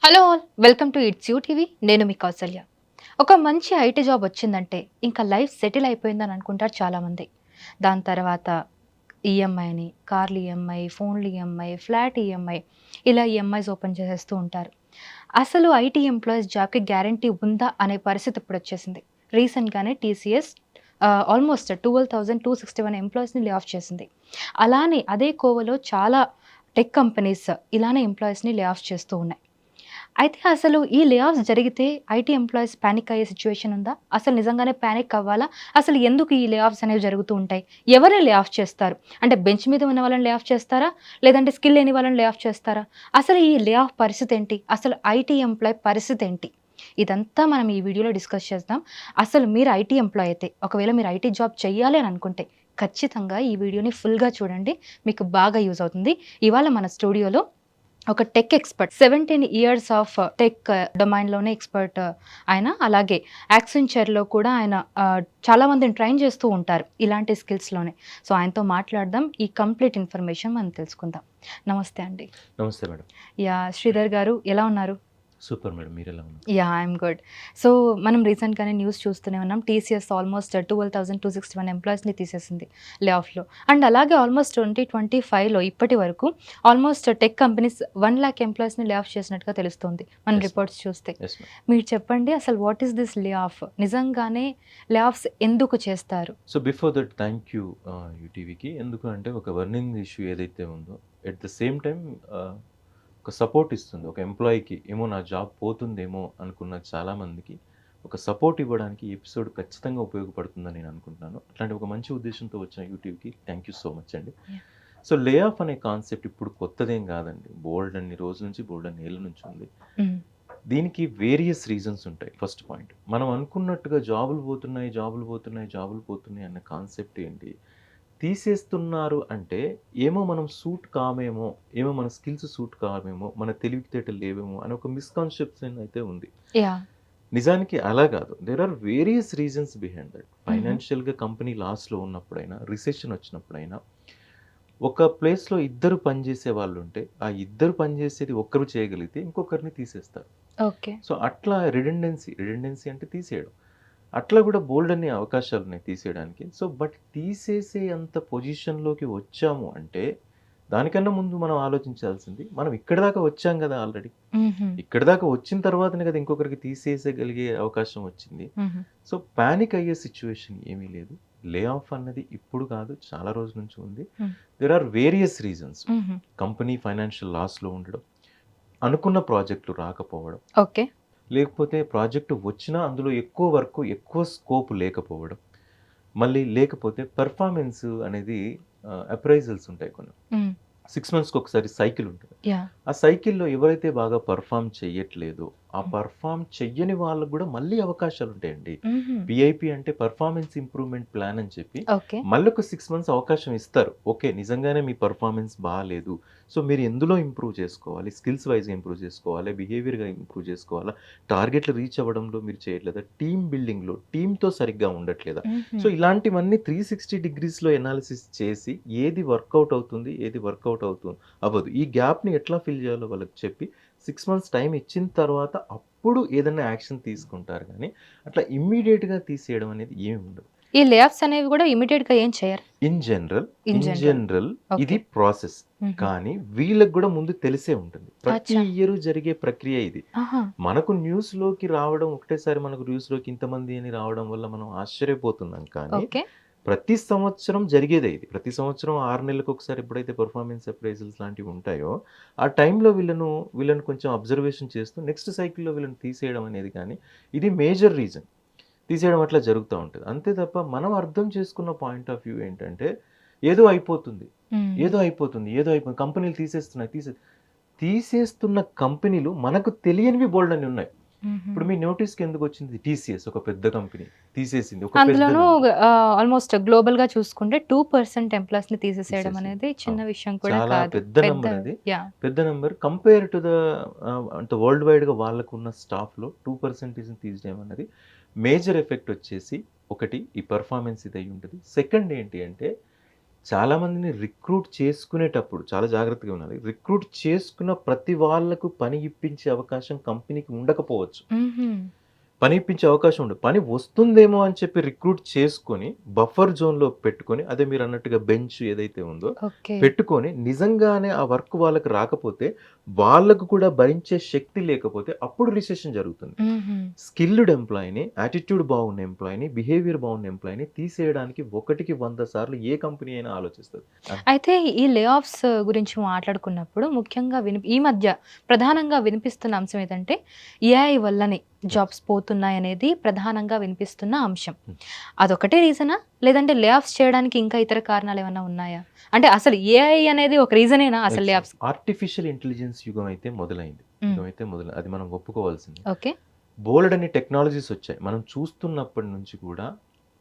Hello all welcome to it's you TV. నేను మీ కౌసల్య. ఒక మంచి ఐటీ జాబ్ వచ్చిందంటే ఇంకా లైఫ్ సెటిల్ అయిపోయిందని అనుకుంటారు చాలామంది. దాని తర్వాత ఈఎంఐని, కార్లు ఈఎంఐ, ఫోన్లు ఈఎంఐ, ఫ్లాట్ ఈఎంఐ ఇలా ఈఎంఐస్ ఓపెన్ చేసేస్తూ ఉంటారు. అసలు ఐటీ ఎంప్లాయీస్ జాబ్‌కి గ్యారంటీ ఉందా అనే పరిస్థితి ఇప్పుడొచ్చేసింది. రీసెంట్‌గానే టీసీఎస్ ఆల్మోస్ట్ 12,261 ఎంప్లాయీస్‌ని లే ఆఫ్ చేసింది. అలానే అదే కోవలో చాలా టెక్ కంపెనీస్ ఇలానే ఎంప్లాయీస్‌ని లే ఆఫ్ చేస్తూ ఉన్నాయి. అయితే అసలు ఈ లే ఆఫ్స్ జరిగితే ఐటీ ఎంప్లాయీస్ పానిక్ అయ్యే సిట్యుయేషన్ ఉందా? అసలు నిజంగానే పానిక్ అవ్వాలా? అసలు ఎందుకు ఈ లే ఆఫ్స్ అనేవి జరుగుతూ ఉంటాయి? ఎవరిని లే ఆఫ్ చేస్తారు? అంటే బెంచ్ మీద ఉన్న వాళ్ళని లే ఆఫ్ చేస్తారా? లేదంటే స్కిల్ లేని వాళ్ళని లే ఆఫ్ చేస్తారా? అసలు ఈ లే ఆఫ్ పరిస్థితి ఏంటి? అసలు ఐటీ ఎంప్లాయీ పరిస్థితి ఏంటి? ఇదంతా మనం ఈ వీడియోలో డిస్కస్ చేద్దాం. అసలు మీరు ఐటీ ఎంప్లాయీ అయితే, ఒకవేళ మీరు ఐటీ జాబ్ చేయాలి అని అనుకుంటే ఖచ్చితంగా ఈ వీడియోని ఫుల్‌గా చూడండి. మీకు బాగా యూజ్ అవుతుంది. ఇవాళ మన స్టూడియోలో ఒక tech expert 17 years of tech డొమైన్‌లోనే ఎక్స్‌పర్ట్ ఆయన. అలాగే యాక్సెంచర్‌లో కూడా ఆయన చాలా మందిని ట్రైన్ చేస్తూ ఉంటారు ఇలాంటి స్కిల్స్‌లోనే. సో, ఆయనతో మాట్లాడదాం. ఈ కంప్లీట్ ఇన్ఫర్మేషన్ మనం తెలుసుకుందాం. నమస్తే అండి. నమస్తే మేడం. యాహ్! శ్రీధర్ గారు ఎలా ఉన్నారు? Super madam. మీరెలా ఉన్నారు? యాహ్! I'm good. సో, మనం రీసెంట్‌గానే న్యూస్ చూస్తూనే ఉన్నాం. టీసీఎస్ ఆల్మోస్ట్ 12,261 ఎంప్లాయీస్‌ని తీసేసింది లే ఆఫ్‌లో. అండ్ అలాగే ఆల్మోస్ట్ 2025లో ఇప్పటి వరకు ఆల్మోస్ట్ టెక్ కంపెనీస్ 1,00,000 ఎంప్లాయీస్‌ని లే ఆఫ్ చేసినట్టుగా తెలుస్తోంది మన యెస్ మేడం. రిపోర్ట్స్ చూస్తే. Yes madam. మీరు చెప్పండి అసలు what is this lay off? నిజంగానే లే ఆఫ్స్ ఎందుకు చేస్తారు? So, before that thank you యూటీవీకి. ఎందుకు అంటే ఒక బర్నింగ్ ఇష్యూ ఏదైతే ఉందో ఎట్ ద సేమ్ టైమ్ ఒక సపోర్ట్ ఇస్తుంది. ఒక ఎంప్లాయీకి ఏమో నా జాబ్ పోతుందేమో అనుకున్న చాలామందికి ఒక సపోర్ట్ ఇవ్వడానికి ఈ ఎపిసోడ్ ఖచ్చితంగా ఉపయోగపడుతుందని నేను అనుకుంటున్నాను. అట్లాంటి ఒక మంచి ఉద్దేశంతో వచ్చిన యూట్యూబ్‌కి థాంక్ యూ సో మచ్ అండి. యాహ్! సో, లే ఆఫ్ అనే కాన్సెప్ట్ ఇప్పుడు కొత్తదేం కాదండి. బోలెడన్ని రోజుల నుంచి, బోలెడన్ని ఏళ్ల నుంచి ఉంది. హ్మ్. దీనికి వేరియస్ రీజన్స్ ఉంటాయి. First point. మనం అనుకున్నట్టుగా జాబులు పోతున్నాయి, జాబులు పోతున్నాయి, జాబులు పోతున్నాయి అన్న కాన్సెప్ట్ ఏంటి? తీసేస్తున్నారు అంటే ఏమో మనం సూట్ కామేమో, ఏమో మన స్కిల్స్ సూట్ కావేమో, మన తెలివితేటలు లేవేమో అని ఒక మిస్‌కన్సెప్షన్ అయితే ఉంది. యాహ్! నిజానికి అలా కాదు. There are various reasons behind that. హుహు. ఫైనాన్షియల్‌గా కంపెనీ లాస్‌లో ఉన్నప్పుడైనా, రిసెషన్ వచ్చినప్పుడైనా ఒక ప్లేస్‌లో ఇద్దరు పనిచేసే వాళ్ళుంటే, ఆ ఇద్దరు పనిచేసేది ఒక్కరు చేయగలిగితే ఇంకొకరిని తీసేస్తారు. ఓకే. సో, అట్లా రిడెండెన్సీ అంటే తీసేయడం. అట్లా గూడా బోలెడన్ని అవకాశాలున్నాయి తీసేయడానికి. సో, బట్ తీసేసే అంత పొజిషన్‌లోకి వచ్చాము అంటే, దానికన్నా ముందు మనం ఆలోచించాల్సింది, మనం ఇక్కడి దాకా వచ్చాం గదా ఆల్రెడీ. హుహు. ఇక్కడి దాకా వచ్చిన తర్వాతనే కదా ఇంకొకరికి తీసేసేయగలిగే అవకాశం వచ్చింది. హుహు. సో, పానిక్ అయ్యే సిట్యుయేషన్ ఏమీ లేదు. లే ఆఫ్ అన్నది ఇప్పుడు కాదు, చాలా రోజుల నుంచి ఉంది. Hmm. There are various reasons. హుహు. కంపెనీ ఫైనాన్షియల్ లాస్‌లో ఉండడం, అనుకున్న ప్రాజెక్ట్‌లు రాకపోవడం, ఓకే. లేకపోతే ప్రాజెక్ట్ వచ్చినా అందులో ఎక్కువ వర్క్, ఎక్కువ స్కోప్ లేకపోవడం, మళ్ళీ లేకపోతే పెర్ఫార్మెన్స్ అనేది అప్రైజల్స్ ఉంటాయి కొన్ని. హ్మ్. 6 మంత్స్‌కి ఒకసారి సైకిల్ ఉంటుంది. యాహ్! ఆ సైకిల్‌లో ఎవరైతే బాగా పెర్ఫార్మ్ చెయ్యట్లేదో, ఆ హ్మ్. పెర్ఫార్మ్ చెయ్యని వాళ్ళకి గూడా మళ్ళీ అవకాశాలుంటాయండి. హుహు. పీఐపీ అంటే పెర్ఫార్మెన్స్ ఇంప్రూవ్‌మెంట్ ప్లాన్ అని చెప్పి ఓకే. మళ్ళొక 6 మంత్స్ అవకాశం ఇస్తారు. ఓకే. నిజంగానే మీ పెర్ఫార్మెన్స్ బాలేదు. సో, మీరు ఎందులో ఇంప్రూవ్ చేసుకోవాలి? స్కిల్స్ వైస్‌గా ఇంప్రూవ్ చేసుకోవాలా? బిహేవియర్‌గా ఇంప్రూవ్ చేసుకోవాలా? టార్గెట్‌లు రీచ్ అవ్వడంలో మీరు చేయట్లేదా? టీమ్ బిల్డింగ్‌లో టీమ్‌తో సరిగ్గా ఉండట్లేదా? హుహు. సో, ఇలాంటివన్నీ 360 డిగ్రీస్‌లో ఎనాలిసిస్ చేసి ఏది వర్కౌట్ అవుతుంది? ఏది వర్కౌట్ అవ్వదు. ఈ గ్యాప్‌ని ఎట్లా ఫిల్ చేయాలో వాళ్ళకి చెప్పి 6 మంత్స్ టైమ్ ఇచ్చిన తర్వాత అప్పుడు ఏదన్నా యాక్షన్ తీసుకుంటారు గానీ, అట్లా ఇమ్మీడియేట్‌గా తీసేయడం అనేది ఏమి ఉండదు. ఈ లే ఆఫ్స్ అనేవి గూడా ఇమ్మీడియేట్‌గా ఏం చేయరు. In general, in in general. General okay. ఇది ప్రాసెస్. హుహు. కానీ వీళ్ళకి గూడా ముందు తెలిసే ఉంటుంది. ప్రతి అచ్చా! ఇయరు జరిగే ప్రక్రియ ఇది. ఆహా! మనకు న్యూస్‌లోకి రావడం ఒకటేసారి మనకు న్యూస్‌లోకి ఇంతమంది అని రావడం వల్ల మనం ఆశ్చర్యపోతున్నాం కానీ, ఓకే. ప్రతి సంవత్సరం జరిగేదే ఇది. ప్రతి సంవత్సరం 6 నెలలకొకసారి ఎప్పుడైతే పెర్ఫార్మన్స్ అప్రైజల్స్ లాంటివి ఉంటాయో, ఆ టైంలో వీళ్ళని కొంచెం అబ్జర్వేషన్ చేస్తూ నెక్స్ట్ సైకిల్‌లో వీళ్ళని తీసేయడం అనేది కానీ, ఇది మేజర్ రీజన్. తీసేయడం అట్లా జరుగుతా ఉంటది. అంతే తప్ప మనం అర్థం చేసుకున్న పాయింట్ ఆఫ్ వ్యూ ఏంటంటే, ఏదో అయిపోతుంది. హ్మ్. కంపెనీలు తీసేస్తున్న కంపెనీలు మనకు తెలియనివి బోలెడన్ని ఉన్నాయి. హుహు. ఇప్పుడు మీ నోటీస్‌కి ఎందుకొచ్చింది? టీసీఎస్ ఒక పెద్ద కంపెనీ తీసేసింది. ఒక పెద్ద అందులోనూ నంబర్. ఆల్‌మోస్ట్ గ్లోబల్‌గా చూసుకుంటే 2% ఎంప్లాయీస్‌ని తీసేసేయడం తీసేసింది. అనేది చిన్న అవును. విషయం కూడా చాలా కాదు. పెద్ద పెద్ద నంబర్ అది. యాహ్! పెద్ద నంబర్ కంపేర్ టు ద అంటే వరల్డ్ వైడ్‌గా వాళ్ళకున్న స్టాఫ్‌లో 2% తీసేయడం అనేది మేజర్ ఎఫెక్ట్ వచ్చేసి ఒకటి ఈ పెర్ఫార్మన్స్ ఇదయ్యుంటది. సెకండ్ ఏంటి అంటే చాలా మందిని రిక్రూట్ చేసుకునేటప్పుడు చాలా జాగ్రత్తగా ఉండాలి. రిక్రూట్ చేసుకున్న ప్రతి వాళ్ళకు పని ఇప్పించే అవకాశం కంపెనీకి ఉండకపోవచ్చు. హుహు. పని ఇప్పించే అవకాశం ఉండదు. పని వస్తుందేమో అని చెప్పి రిక్రూట్ చేసుకొని, బఫర్ జోన్‌లో పెట్టుకొని, అదే మీరన్నట్టుగా బెంచ్ ఏదైతే ఉందో ఓకే. పెట్టుకొని, నిజంగానే ఆ వర్క్ వాళ్ళకి రాకపోతే, వాళ్ళకు కూడా భరించే శక్తి లేకపోతే అప్పుడు రిసెషన్ జరుగుతుంది. హుహు. స్కిల్డ్ ఎంప్లాయీని, యాటిట్యూడ్ బాగున్న ఎంప్లాయీని, బిహేవియర్ బాగున్న ఎంప్లాయీని తీసేయడానికి 1కి 100 సార్లు ఏ కంపెనీ అయినా ఆలోచిస్తది. అయితే ఈ లే ఆఫ్స్ గురించి మాట్లాడుకున్నప్పుడు ముఖ్యంగా ఈ మధ్య ప్రధానంగా వినిపిస్తున్న అంశం ఏదంటే ఏఐ వల్లనే జాబ్స్ పోతున్నాయనేది ప్రధానంగా వినిపిస్తున్న అంశం. హ్మ్. అదొకటే రీజనా? లేదంటే లే ఆఫ్స్ చేయడానికి ఇంకా ఇతర కారణాలేమన్నా ఉన్నాయా? అంటే అసలు ఏఐ అనేది ఒక రీజనేనా అసలు లే ఆఫ్స్? ఆర్టిఫిషియల్ ఇంటెలిజెన్స్ యుగం అయితే మొదలైంది. అది మనం ఒప్పుకోవాల్సిందే. ఓకే. బోలెడన్ని టెక్నాలజీస్ వచ్చాయి. మనం చూస్తున్నప్పటి నుంచి కూడా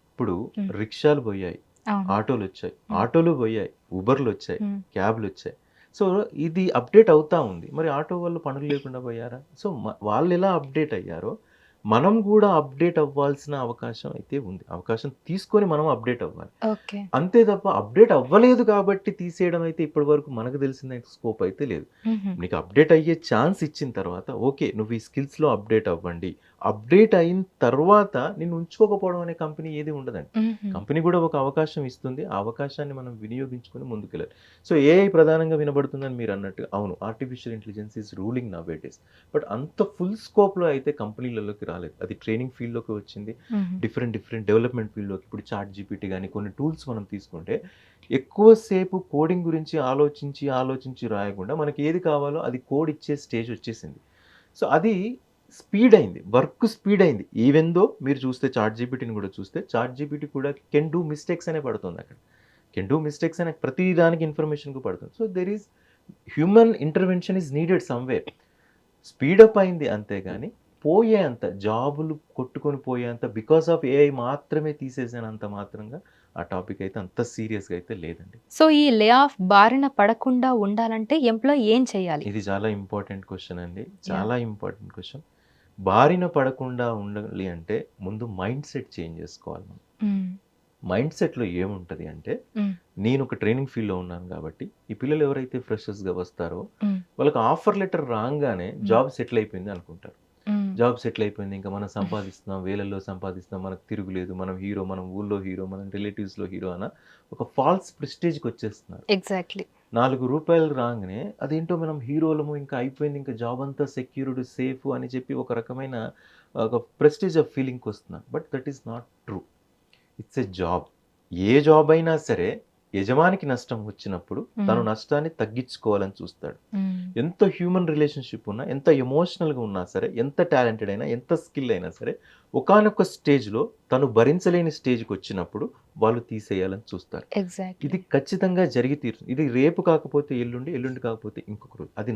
ఇప్పుడు హ్మ్. రిక్షాలు పోయాయి, అవును. ఆటోలొచ్చాయి, హ్మ్. ఆటోలు పోయాయి, ఉబర్‌లొచ్చాయి, హ్మ్. క్యాబ్‌లొచ్చాయి. సో, ఇది అప్‌డేట్ అవుతా ఉంది. మరి ఆటో వాళ్ళు పనులు లేకుండా పోయారా? సో, వాళ్ళెలా అప్‌డేట్ అయ్యారో, మనం కూడా అప్‌డేట్ అవ్వాల్సిన అవకాశం అయితే ఉంది. అవకాశం తీసుకొని మనం అప్‌డేట్ అవ్వాలి. ఓకే. అంతే తప్ప అప్‌డేట్ అవ్వలేదు కాబట్టి తీసేయడం అయితే ఇప్పటి వరకు మనకు తెలిసిన స్కోప్ అయితే లేదు. హుహు. నీకు అప్‌డేట్ అయ్యే ఛాన్స్ ఇచ్చిన తర్వాత ఓకే. నువ్వు ఈ స్కిల్స్‌లో అప్‌డేట్ అవ్వండి. అప్‌డేట్ అయిన తర్వాత నిన్ను ఉంచుకోకపోవడం అనే కంపెనీ ఏది ఉండదండి. హుహు. కంపెనీ కూడా ఒక అవకాశం ఇస్తుంది. ఆ అవకాశాన్ని మనం వినియోగించుకొని ముందుకెళ్ళాలి. సో, ఏఐ ప్రధానంగా వినబడుతుందని మీరన్నట్టుగా అవును. Artificial intelligence is ruling now a days. But అంత ఫుల్ స్కోప్‌లో అయితే కంపెనీలలోకి రాలేదు. అది ట్రైనింగ్ ఫీల్డ్‌లోకి వచ్చింది. హుహు. డిఫరెంట్ డెవలప్‌మెంట్ ఫీల్డ్‌లోకి ఇప్పుడు చాట్ జీపీటీ గాని కొన్ని టూల్స్ మనం తీసుకుంటే ఎక్కువ సేపు కోడింగ్ గురించి ఆలోచించి రాయకుండా మనకి ఏది కావాలో అది కోడ్ ఇచ్చే స్టేజ్ వచ్చేసింది. సో, అది స్పీడ్ అయింది. వర్క్ స్పీడ్ అయింది. ఈవెన్ దో మీరు చూస్తే చాట్ జీపీటీని కూడా చూస్తే చాట్ జీపీటీ కూడా కెన్ డూ మిస్టేక్స్ అనే పడుతుంది అక్కడ. కెన్ డూ మిస్టేక్స్ అనే ప్రతి దానికి ఇన్ఫర్మేషన్‌కు పడుతుంది. So, there is human intervention is needed somewhere. Speed up అయింది అంతేగాని, పోయేంత జాబులు కొట్టుకొని పోయేంత బికాస్ ఆఫ్ ఏఐ మాత్రమే తీసేసానంత మాత్రంగా ఆ టాపిక్ అయితే అంత సీరియస్‌గా అయితే లేదండి. సో, ఈ లే ఆఫ్ బారిన పడకుండా ఉండాలంటే ఎంప్లాయీ ఏం చేయాలి? ఇది చాలా ఇంపార్టెంట్ క్వెషన్ అండి. యాహ్! చాలా ఇంపార్టెంట్ క్వెషన్. బారిన పడకుండా ఉండాలి అంటే ముందు మైండ్ సెట్ చేంజ్ చేసుకోవాలి మనం. హ్మ్. మైండ్ సెట్‌లో ఏముంటది అంటే, హ్మ్. నేను ఒక ట్రైనింగ్ ఫీల్డ్‌లో ఉన్నాను కాబట్టి, ఈ పిల్లలు ఎవరైతే ఫ్రెషర్స్‌గా వస్తారో, హ్మ్. వాళ్ళకి ఆఫర్ లెటర్ రాంగానే హ్మ్. జాబ్ సెటిల్ అయిపోయింది అనుకుంటారు. హ్మ్. జాబ్ సెటిల్ అయిపోయింది. ఇంకా మనం సంపాదిస్తున్నాం, వేలల్లో సంపాదిస్తున్నాం, మనకు తిరుగులేదు, మనం హీరో, మనం ఊర్లో హీరో, మనం రిలేటివ్స్‌లో హీరో అన్న ఒక ఫాల్స్ ప్రెస్టీజ్‌కొచ్చేస్తున్నారు. ఎగ్జాక్ట్‌లీ. రూ. 4 రాంగానే అదేంటో మనం హీరోలము, ఇంకా అయిపోయింది, ఇంకా జాబ్ అంతా సెక్యూర్డ్, సేఫ్ అని చెప్పి ఒక రకమైన ఒక ప్రెస్టీజ్ ఆఫ్ ఫీలింగ్‌కొస్తున్నారు. But that is not true. It's a job. ఏ జాబ్ అయినా సరే యజమానికి నష్టం వచ్చినప్పుడు తను హ్మ్. నష్టాన్ని తగ్గించుకోవాలని చూస్తాడు. హ్మ్. ఎంత హ్యూమన్ రిలేషన్‌షిప్ ఉన్నా, ఎంత ఎమోషనల్‌గా ఉన్నా సరే, ఎంత టాలెంటెడ్ అయినా, ఎంత స్కిల్ అయినా సరే, ఒకానొక స్టేజ్‌లో తను భరించలేని స్టేజ్‌కొచ్చినప్పుడు వాళ్ళు తీసేయాలని చూస్తారు. ఎగ్జాక్ట్‌లీ. ఇది ఖచ్చితంగా జరిగి తీరుతుంది. ఇది రేపు కాకపోతే ఎల్లుండి, ఎల్లుండి కాకపోతే ఇంకొక రోజు. అది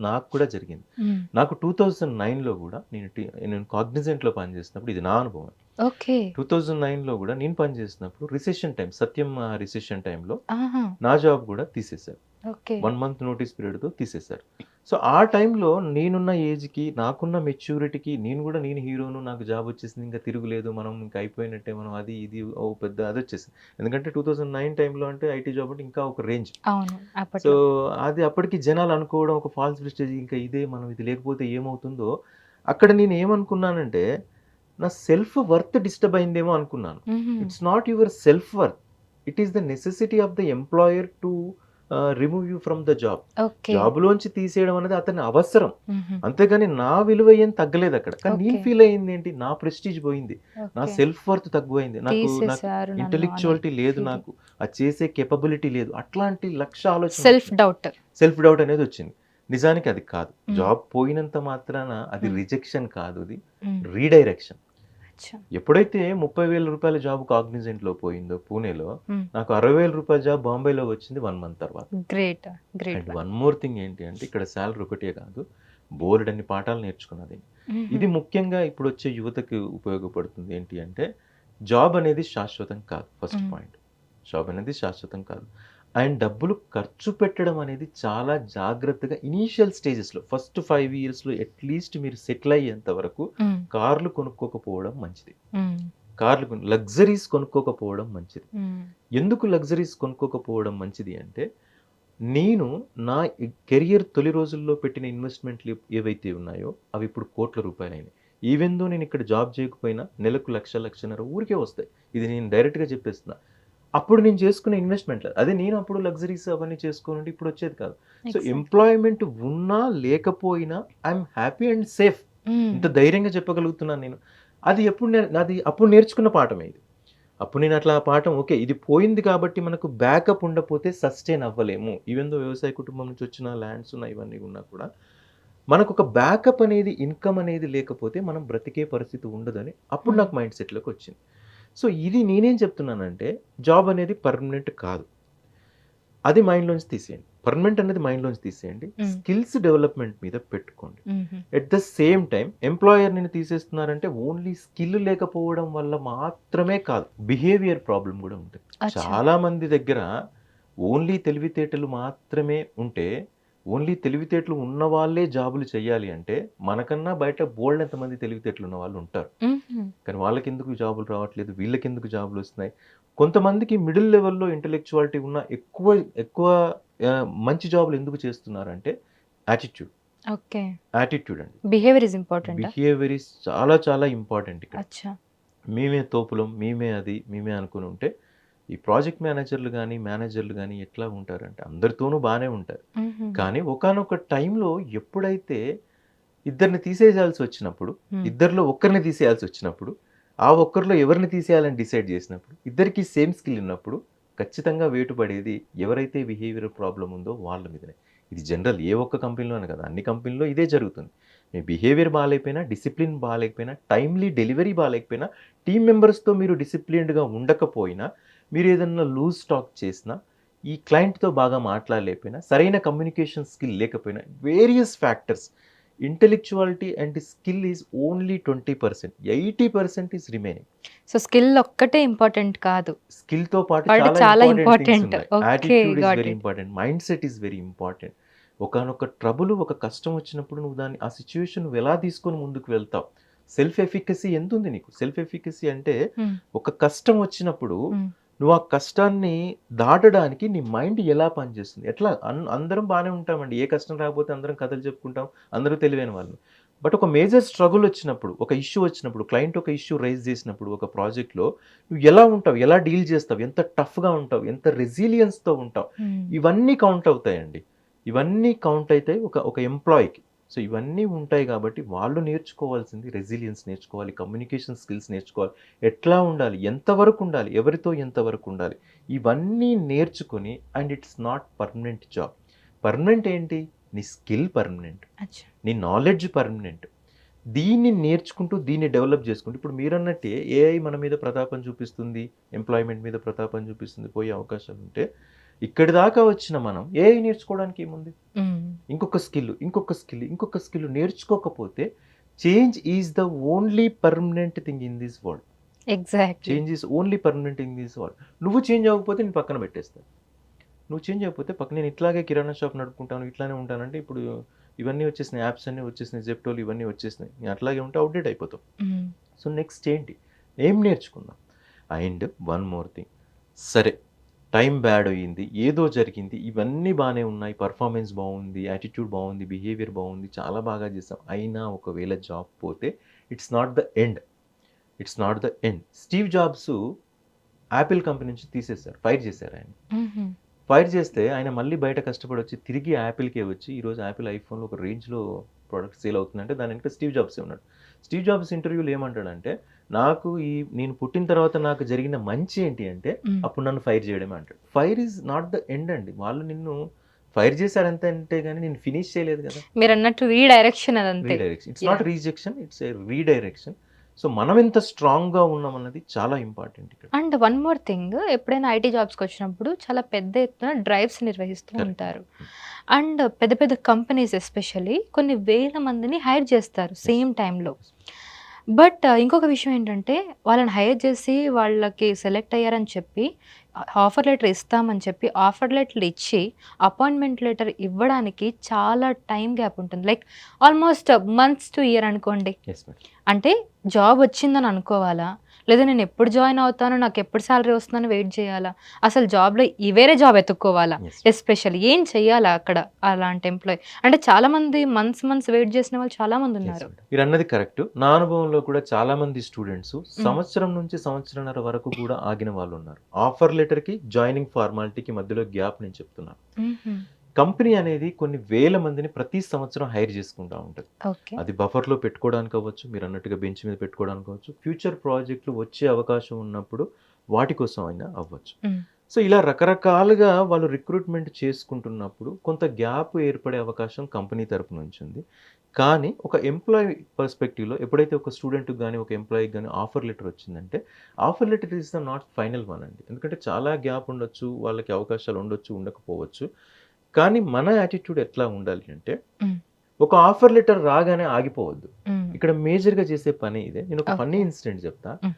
నాకు కూడా జరిగింది. హ్మ్. నాకు 2009లో గూడా నేను కాగ్నిజెంట్‌లో పనిచేసినప్పుడు ఇది నా అనుభవం. ఓకే. 2009లో గూడా నేను పనిచేసినప్పుడు రిసెషన్ టైమ్, సత్యం రిసెషన్ టైమ్‌లో ఆహా! నా జాబ్ గూడా తీసేశారు. ఓకే. 1 మంత్ నోటీస్ పీరియడ్‌తో తీసేశారు. సో, ఆ టైంలో నేనున్న ఏజ్‌కి, నాకున్న మెచ్యూరిటీకి నేను హీరోను, నాకు జాబ్ వచ్చేసింది, ఇంకా తిరుగులేదు, మనం ఇంక అయిపోయినట్టే, మనం అది ఇది ఓ పెద్ద అదొచ్చేసింది. ఎందుకంటే 2009 టైంలో అంటే ఐటీ జాబ్ అంటే ఇంకా ఒక రేంజ్. అవును. సో, అప్పట్లో. అది అప్పటికి జనాలు అనుకోవడం ఒక ఫాల్స్ ప్రెస్టీజ్, ఇంకా ఇదే మనం, ఇది లేకపోతే ఏమవుతుందో, అక్కడ నేనేమనుకున్నానంటే, నా సెల్ఫ్ వర్త్ డిస్టర్బ్ అయిందేమో అనుకున్నాను. హుహు. It's not your self worth. It is the necessity of the employer to remove you from the job. Okay. జాబ్‌లోంచి తీసేయడం అనేది అతని అవసరం. హుహు. అంతేగాని నా విలువ ఏం తగ్గలేదక్కడ. కానీ నేను ఓకే. ఫీల్ అయ్యిందేంటి? నా ప్రెస్టీజ్ పోయింది. నా ఓకే. Self worth తగ్గువైంది. నాకు తీసేసారు నన్ను అనే ఇంటెలెక్చువాలిటీ లేదు ఫీలింగ్. నాకు. అది చేసే కేపబిలిటీ లేదు. అట్లాంటి లక్ష సెల్ఫ్ ఆలోచనలొచ్చినాయి. డౌట్. సెల్ఫ్ డౌట్ అనేదొచ్చింది. నిజానికి అది కాదు. హ్మ్. జాబ్ పోయినంత మాత్రాన అది హ్మ్. రిజెక్షన్ కాదు అది. హ్మ్. రీడైరెక్షన్. అచ్చా! ఎప్పుడైతే రూ. 30,000 జాబ్ కాగ్నిజెంట్‌లో పోయిందో పూణేలో, హ్మ్. నాకు రూ. 60,000 జాబ్ బాంబేలో వచ్చింది 1 మంత్ తర్వాత. Great. Great and one. One more thing ఏంటి అంటే ఇక్కడ సాలరీ ఒకటే కాదు. బోలెడన్ని పాఠాలు నేర్చుకున్నది. హుహు. ఇది ముఖ్యంగా ఇప్పుడొచ్చే యువతకి ఉపయోగపడుతుంది. ఏంటి అంటే జాబ్ అనేది శాశ్వతం కాదు ఫస్ట్ హ్మ్. పాయింట్. జాబ్ అనేది శాశ్వతం కాదు. అండ్ డబ్బులు ఖర్చు పెట్టడం అనేది చాలా జాగ్రత్తగా ఇనీషియల్ స్టేజెస్‌లో ఫస్ట్ 5 ఇయర్స్‌లో అట్‌లీస్ట్ మీరు సెటిల్ అయ్యేంత వరకు హ్మ్. కార్లు కొనుక్కోకపోవడం మంచిది. హ్మ్. కార్లు లగ్జరీస్ కొనుక్కోకపోవడం మంచిది. మ్మ్. ఎందుకు లగ్జరీస్ కొనుక్కోకపోవడం మంచిది అంటే, నేను నా కెరియర్ తొలి రోజుల్లో పెట్టిన ఇన్వెస్ట్మెంట్లు ఏవైతే ఉన్నాయో అవి ఇప్పుడు కోట్ల రూపాయలైనాయి. ఈవెన్ దో నేను ఇక్కడ జాబ్ చేయకపోయినా నెలకు 1,00,000 ఊరికే వస్తాయి. ఇది నేను డైరెక్ట్గా చెప్పేస్తున్నా. అప్పుడు నేను చేసుకునే ఇన్వెస్ట్మెంట్ అదే. నేను అప్పుడు లగ్జరీస్ అవన్నీ చేసుకోనంటే ఇప్పుడు వచ్చేది కాదు. So Exactly. ఎంప్లాయ్మెంట్ ఉన్నా లేకపోయినా ఐఎమ్ హ్యాపీ అండ్ సేఫ్. మ్మ్. ఇంత ధైర్యంగా చెప్పగలుగుతున్నాను నేను. అది అప్పుడు నేర్చుకున్న పాఠమే ఇది. అప్పుడు నేను అట్లా ఆ పాఠం ఓకే ఇది పోయింది కాబట్టి మనకు బ్యాకప్ ఉండకపోతే సస్టైన్ అవ్వలేము. ఈవెన్ దో వ్యవసాయ కుటుంబం నుంచి వచ్చిన ల్యాండ్స్ ఉన్న ఇవన్నీ ఉన్నా కూడా మనకు ఒక బ్యాకప్ అనేది, ఇన్కమ్ అనేది లేకపోతే మనం బ్రతికే పరిస్థితి ఉండదని అప్పుడు నాకు మైండ్ సెట్లోకి వచ్చింది. సో ఇది నేనేం చెప్తున్నానంటే, జాబ్ అనేది పర్మనెంట్ కాదు. అది మైండ్లోంచి తీసేయండి. పర్మనెంట్ అనేది మైండ్లోంచి తీసేయండి. స్కిల్స్ డెవలప్మెంట్ మీద పెట్టుకోండి. మ్మ్. At the same time employer నేను తీసేస్తున్నారంటే ఓన్లీ స్కిల్ లేకపోవడం వల్ల మాత్రమే కాదు, బిహేవియర్ ప్రాబ్లం కూడా ఉంటుంది. అచ్చా. చాలా మంది దగ్గర ఓన్లీ తెలివితేటలు మాత్రమే ఉంటే, ఓన్లీ తెలివితేటలు ఉన్న వాళ్ళే జాబులు చేయాలి అంటే, మనకన్నా బయట బోల్డ్ ఎంతమంది తెలివితేటలు ఉన్న వాళ్ళు ఉంటారు. మ్మ్. కానీ వాళ్ళకి ఎందుకు జాబులు రావట్లేదు, వీళ్ళకి ఎందుకు జాబులు వస్తున్నాయి? కొంతమందికి మిడిల్ లెవెల్లో ఇంటెలెక్చువాలిటీ ఉన్న ఎక్కువ మంచి జాబులు ఎందుకు చేస్తున్నారంటే యాటిట్యూడ్. ఓకే. యాటిట్యూడ్ అండి. Behaviour is important. Behaviour is చాలా చాలా ఇంపార్టెంట్ ఇక్కడ. అచ్చా. మేమే తోపులం, మేమే అనుకుని ఉంటే ఈ ప్రాజెక్ట్ మేనేజర్లు కానీ ఎట్లా ఉంటారంటే అందరితోనూ బాగానే ఉంటారు. మ్మ్. కానీ ఒకానొక టైంలో ఎప్పుడైతే ఇద్దరిని తీసేయాల్సి వచ్చినప్పుడు, ఇద్దరిలో ఒక్కరిని తీసేయాల్సి వచ్చినప్పుడు, ఆ ఒక్కరిలో ఎవరిని తీసేయాలని డిసైడ్ చేసినప్పుడు, ఇద్దరికి సేమ్ స్కిల్ ఉన్నప్పుడు ఖచ్చితంగా వేటు పడేది ఎవరైతే బిహేవియర్ ప్రాబ్లం ఉందో వాళ్ళ మీదనే. ఇది జనరల్ ఏ ఒక్క కంపెనీలోనే కదా, అన్ని కంపెనీలో ఇదే జరుగుతుంది. మీ బిహేవియర్ బాగాలేకపోయినా, డిసిప్లిన్ బాగాలేకపోయినా, టైమ్లీ డెలివరీ బాగాలేకపోయినా, టీమ్ మెంబర్స్తో మీరు డిసిప్లిన్డ్గా ఉండకపోయినా, మీరు ఏదన్నా లూజ్ టాక్ చేసినా, ఈ క్లయింట్తో బాగా మాట్లాడలేకపోయినా, సరైన కమ్యూనికేషన్ స్కిల్ లేకపోయినా, various factors, intellectuality and skill is only 20%, 80% is remaining. So skill ఒక్కటే ఇంపార్టెంట్ కాదు, స్కిల్తో పాటు చాలా చాలా important important. Okay, attitude is got very it. Important, mind set is very important. ఒకనొక ట్రబుల్, ఒక కష్టం వచ్చినప్పుడు నువ్వు దాన్ని, ఆ సిచ్యువేషన్ నువ్వు ఎలా తీసుకొని ముందుకు వెళ్తావు. సెల్ఫ్ ఎఫికసీ ఎంత ఉంది నీకు? సెల్ఫ్ ఎఫికసీ అంటే ఒక కష్టం వచ్చినప్పుడు నువ్వు ఆ కష్టాన్ని దాటడానికి నీ మైండ్ ఎలా పనిచేస్తుంది, ఎట్లా. అందరం బాగానే ఉంటామండి, ఏ కష్టం రాకపోతే అందరం కథలు చెప్పుకుంటాం, అందరూ తెలివైన వాళ్ళు. బట్ ఒక మేజర్ స్ట్రగుల్ వచ్చినప్పుడు, ఒక ఇష్యూ వచ్చినప్పుడు, క్లయింట్ ఒక ఇష్యూ రైజ్ చేసినప్పుడు ఒక ప్రాజెక్ట్లో నువ్వు ఎలా ఉంటావు, ఎలా డీల్ చేస్తావు, ఎంత టఫ్గా ఉంటావు, ఎంత రెసిలియన్స్తో ఉంటావు, ఇవన్నీ కౌంట్ అవుతాయండి. ఇవన్నీ కౌంట్ అవుతాయి ఒక ఎంప్లాయీకి. సో ఇవన్నీ ఉంటాయి కాబట్టి వాళ్ళు నేర్చుకోవాల్సింది రెసిలియన్స్ నేర్చుకోవాలి, కమ్యూనికేషన్ స్కిల్స్ నేర్చుకోవాలి, ఎట్లా ఉండాలి, ఎంతవరకు ఉండాలి, ఎవరితో ఎంతవరకు ఉండాలి, ఇవన్నీ నేర్చుకొని. And it's not permanent job. Permanent ఏంటి? నీ స్కిల్ పర్మనెంట్, అచ్చా. నీ నాలెడ్జ్ పర్మనెంట్. దీన్ని నేర్చుకుంటూ దీన్ని డెవలప్ చేసుకుంటూ, ఇప్పుడు మీరు అన్నట్టే ఏఐ మన మీద ప్రతాపం చూపిస్తుంది, ఎంప్లాయ్మెంట్ మీద ప్రతాపం చూపిస్తుంది, పోయే అవకాశాలు ఉంటే, ఇక్కడి దాకా వచ్చిన మనం ఏఐ నేర్చుకోవడానికి ఏముంది? ఇంకొక స్కిల్ నేర్చుకోకపోతే change is the only permanent thing in this world. Exactly. Change is only permanent in this world. నువ్వు చేంజ్ అవ్వకపోతే నేను పక్కన పెట్టేస్తాను. నువ్వు చేంజ్ అయిపోతే నేను ఇట్లాగే కిరాణా షాప్ నడుపుకుంటాను, ఇట్లానే ఉంటానంటే ఇప్పుడు ఇవన్నీ వచ్చేసినాయి, యాప్స్ అన్నీ వచ్చేసినాయి, జెప్టోలు ఇవన్నీ వచ్చేసినాయి, నేను అట్లాగే ఉంటే అవుట్డేట్ అయిపోతాం. సో నెక్స్ట్ ఏంటి, ఏం నేర్చుకుందాం. అండ్ వన్ మోర్ థింగ్, సరే టైం బ్యాడ్ అయ్యింది, ఏదో జరిగింది, ఇవన్నీ బాగానే ఉన్నాయి, పర్ఫార్మెన్స్ బాగుంది, యాటిట్యూడ్ బాగుంది, బిహేవియర్ బాగుంది, చాలా బాగా చేసాం, అయినా ఒకవేళ జాబ్ పోతే it's not the end. Steve jobs Apple company నుంచి తీసేశారు, ఫైర్ చేశారు ఆయన. ఫైర్ చేస్తే ఆయన మళ్ళీ బయట కష్టపడి వచ్చి తిరిగి యాపిల్కే వచ్చి ఈరోజు యాపిల్ ఐఫోన్లో ఒక రేంజ్లో ప్రోడక్ట్ సేల్ అవుతుందంటే దాని వెనక స్టీవ్ జాబ్సే ఉన్నాడు. స్టీవ్ జాబ్స్ ఇంటర్వ్యూలో ఏమంటాడంటే, నేను పుట్టిన తర్వాత నాకు జరిగిన మంచి ఏంటి అంటే అప్పుడు నన్ను ఫైర్ చేయడమే అంటాడు. Fire is not the end అండి. వాళ్ళు నిన్ను ఫైర్ చేశారంతే అంటే కానీ నేను ఫినిష్ చేయలేదు కదా. మీరు అన్నట్టు రీడైరెక్షన్, అదంతే. Redirection, it's not rejection, it's a redirection. So మనం ఎంత స్ట్రాంగ్గా ఉన్నాం అన్నది చాలా ఇంపార్టెంట్ ఇక్కడ. అండ్ వన్ మోర్ థింగ్, ఎప్పుడైనా ఐటీ జాబ్స్కి వచ్చినప్పుడు చాలా పెద్ద ఎత్తున డ్రైవ్స్ నిర్వహిస్తూ ఉంటారు. అండ్ పెద్ద పెద్ద కంపెనీస్ ఎస్పెషల్లీ కొన్ని వేల మందిని హైర్ చేస్తారు సేమ్ టైంలో. బట్ ఇంకొక విషయం ఏంటంటే, వాళ్ళని హైర్ చేసి వాళ్ళకి సెలెక్ట్ అయ్యారని చెప్పి ఆఫర్ లెటర్ ఇస్తామని చెప్పి ఆఫర్ లెటర్ ఇచ్చి అపాయింట్మెంట్ లెటర్ ఇవ్వడానికి చాలా టైం గ్యాప్ ఉంటుంది. Like almost months to year అనుకోండి. అంటే జాబ్ వచ్చిందని అనుకోవాలా, లేదా నేను ఎప్పుడు జాయిన్ అవుతాను, నాకు ఎప్పుడు సాలరీ వస్తుందని వెయిట్ చేయాలా? అసలు జాబ్‌లో వేరే జాబ్ ఎతుక్కోవాలా? యెస్. ఎస్పెషల్లీ ఏం చెయ్యాలా అక్కడ అలాంటి ఎంప్లాయీ? అంటే చాలామంది మంత్స్ వెయిట్ చేసిన వాళ్ళు యెస్ చాలామందున్నారు. మేడం. మీరన్నది కరెక్ట్. నా అనుభవంలో కూడా చాలా మంది స్టూడెంట్స్ హ్మ్. సంవత్సరం నుంచి సంవత్సరంన్నర వరకు కూడా ఆగిన వాళ్ళున్నారు. ఆఫర్ లెటర్‌కి, జాయినింగ్ ఫార్మాలిటీకి మధ్యలో గ్యాప్ నేను చెప్తున్నాను. హుహు. కంపెనీ అనేది కొన్ని వేల మందిని ప్రతి సంవత్సరం హైర్ చేసుకుంటా ఉంటది. ఓకే. అది బఫర్‌లో పెట్టుకోవడానికి అవ్వచ్చు, మీరన్నట్టుగా బెంచ్ మీద పెట్టుకోవడానికి అవ్వచ్చు, ఫ్యూచర్ ప్రాజెక్ట్‌లు వచ్చే అవకాశం ఉన్నప్పుడు వాటి కోసం అయినా అవ్వచ్చు. హ్మ్. సో, ఇలా రకరకాలుగా వాళ్ళు రిక్రూట్‌మెంట్ చేసుకుంటున్నప్పుడు కొంత గ్యాప్ ఏర్పడే అవకాశం కంపెనీ తరపు నుంచి ఉంది. కానీ ఒక ఎంప్లాయీ పర్స్‌పెక్టివ్‌లో ఎప్పుడైతే ఒక స్టూడెంట్‌కి గాని, ఒక ఎంప్లాయీకి గాని ఆఫర్ లెటర్ వచ్చిందంటే, offer letter is the not final one అండి. ఎందుకంటే చాలా గ్యాప్ ఉండొచ్చు, వాళ్ళకి అవకాశాలు ఉండొచ్చు, ఉండకపోవచ్చు. కానీ మన యాటిట్యూడ్ ఎట్లా ఉండాలి అంటే, హ్మ్. ఒక ఆఫర్ లెటర్ రాగానే ఆగిపోవద్దు. హ్మ్. ఇక్కడ మేజర్‌గా చేసే పని ఇదే. నేను ఒక ఫన్నీ ఓకే. ఇన్సిడెంట్ చెప్తా. హ్మ్.